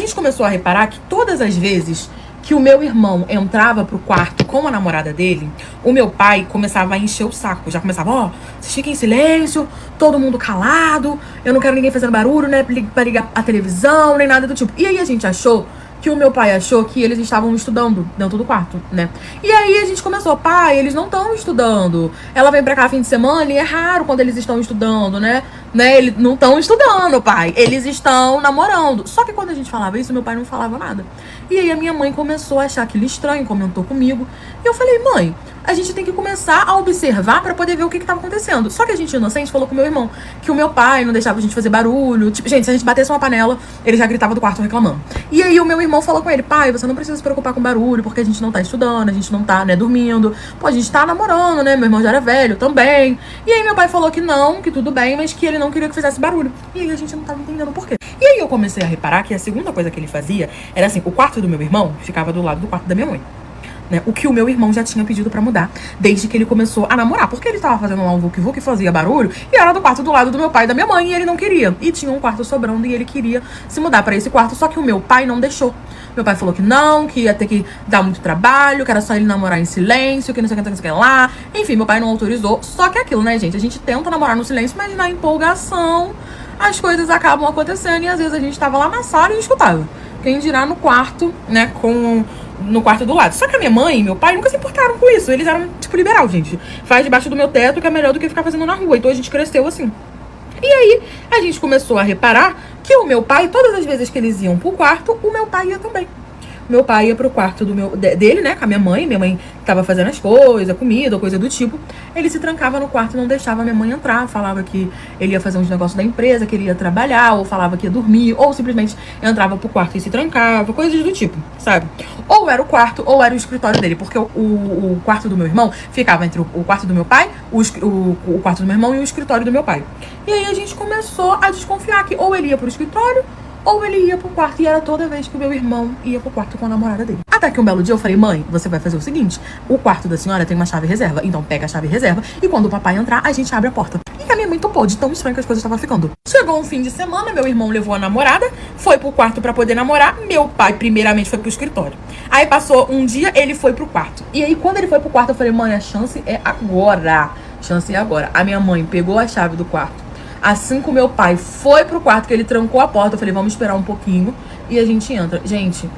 gente começou a reparar que todas as vezes que o meu irmão entrava pro quarto com a namorada dele, o meu pai começava a encher o saco. Já começava, ó, vocês fiquem em silêncio, todo mundo calado, eu não quero ninguém fazendo barulho, né, pra ligar a televisão, nem nada do tipo. E aí a gente achou que o meu pai achou que eles estavam estudando dentro do quarto, né? E aí a gente começou, pai, eles não estão estudando. Ela vem pra cá fim de semana e é raro quando eles estão estudando, né? Eles não estão estudando, pai. Eles estão namorando. Só que quando a gente falava isso, meu pai não falava nada. E aí a minha mãe começou a achar aquilo estranho, comentou comigo. E eu falei, mãe, a gente tem que começar a observar pra poder ver o que estava acontecendo. Só que a gente, inocente, falou com o meu irmão que o meu pai não deixava a gente fazer barulho. Tipo, gente, se a gente batesse uma panela, ele já gritava do quarto reclamando. E aí o meu irmão falou com ele, pai, você não precisa se preocupar com barulho, porque a gente não tá estudando, a gente não tá, né, dormindo. Pô, a gente tá namorando, né? Meu irmão já era velho também. E aí meu pai falou que não, que tudo bem, mas que ele não queria que fizesse barulho. E aí a gente não tava entendendo por quê. E aí eu comecei a reparar que a segunda coisa que ele fazia era assim, o quarto do meu irmão ficava do lado do quarto da minha mãe. Né, o que o meu irmão já tinha pedido pra mudar desde que ele começou a namorar, porque ele tava fazendo lá um vuc-vuc, fazia barulho, e era do quarto do lado do meu pai e da minha mãe, e ele não queria, e tinha um quarto sobrando, e ele queria se mudar pra esse quarto, só que o meu pai não deixou. Meu pai falou que não, que ia ter que dar muito trabalho, que era só ele namorar em silêncio, que não sei o que, não sei o que lá, enfim, meu pai não autorizou, só que é aquilo, né, gente, a gente tenta namorar no silêncio, mas na empolgação as coisas acabam acontecendo, e às vezes a gente tava lá na sala e escutava. Quem dirá no quarto, né, no quarto do lado. Só que a minha mãe e meu pai nunca se importaram com isso. Eles eram, tipo, liberal, gente. Faz debaixo do meu teto que é melhor do que ficar fazendo na rua. Então a gente cresceu assim. E aí, a gente começou a reparar que o meu pai, todas as vezes que eles iam pro quarto, o meu pai ia também. Meu pai ia pro quarto dele, né, com a minha mãe tava fazendo as coisas, comida, coisa do tipo. Ele se trancava no quarto e não deixava a minha mãe entrar, falava que ele ia fazer uns negócios da empresa, que ele ia trabalhar, ou falava que ia dormir, ou simplesmente entrava pro quarto e se trancava, coisas do tipo, sabe? Ou era o quarto, ou era o escritório dele, porque o quarto do meu irmão ficava entre o quarto do meu pai, o quarto do meu irmão e o escritório do meu pai. E aí a gente começou a desconfiar que ou ele ia pro escritório, ou ele ia pro quarto, e era toda vez que o meu irmão ia pro quarto com a namorada dele. Até que um belo dia eu falei, mãe, você vai fazer o seguinte, o quarto da senhora tem uma chave reserva, então pega a chave reserva, e quando o papai entrar, a gente abre a porta. E a minha mãe topou, de tão estranho que as coisas estavam ficando. Chegou um fim de semana, meu irmão levou a namorada, foi pro quarto pra poder namorar, meu pai primeiramente foi pro escritório. Aí passou um dia, ele foi pro quarto. E aí quando ele foi pro quarto, eu falei, mãe, a chance é agora. Chance é agora. A minha mãe pegou a chave do quarto. Assim que o meu pai foi pro quarto, que ele trancou a porta, eu falei, vamos esperar um pouquinho e a gente entra. Gente,